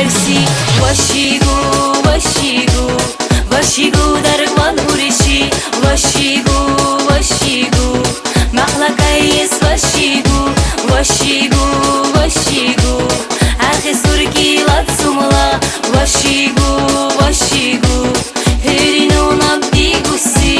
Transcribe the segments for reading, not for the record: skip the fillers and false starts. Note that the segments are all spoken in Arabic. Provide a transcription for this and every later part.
برسی واشیگو واشیگو واشیگو درگوان هوریشی واشیگو واشیگو مخلقایس واشیگو واشیگو واشیگو اخی سرگی لاتسوملا واشیگو واشیگو هرینو نبدی گوسی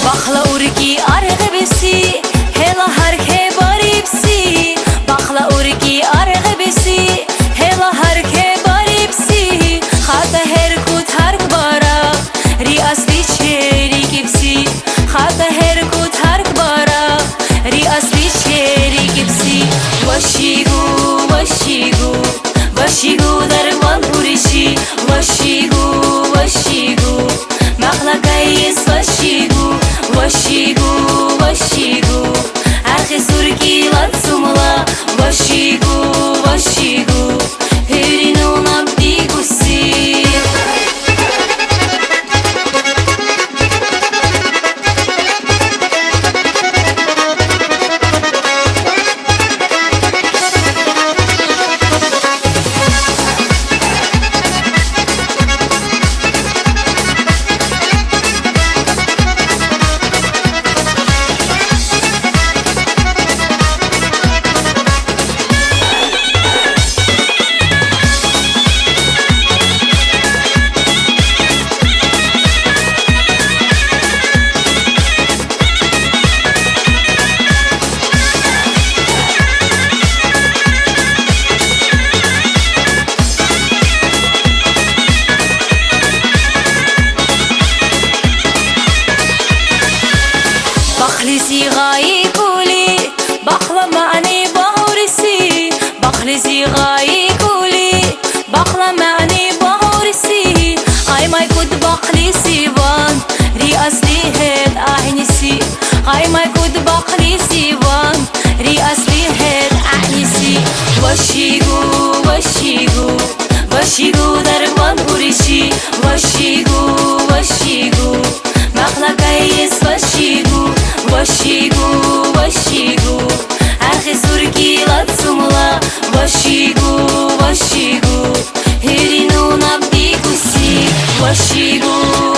Bakla urgi argı besi hela harke baripsi Bakla urgi argı besi hela harke baripsi Khata her kut har bara ri asli cheri gipsi Khata her kut har bara ri asli cheri gipsi Vashigu vashigu vashigu darwan hurishi Vashigu vashigu مخلقایس واشیگو واشیگو واشیگو اخی سرگی لاتسوملا واشیگو واشیگو هرینو نبدی گوسی بخلزي غاي قولي بخلا معني بهورسي بخلزي غاي قولي بخلا معني بهورسي هاي ما يكون بخلسي وان ري أصلي هاد أعنسي هاي ما يكون بخلسي وان ري أصلي هاد أعنسي واشيغو واشيغو واشيغو دربان هورشي واشيغو واشيغو مخلقايس واشيغو واشيگو واشيگو اخی سرگی لاتسوملا واشيگو واشيگو هرینو نبدی گوسی واشيگو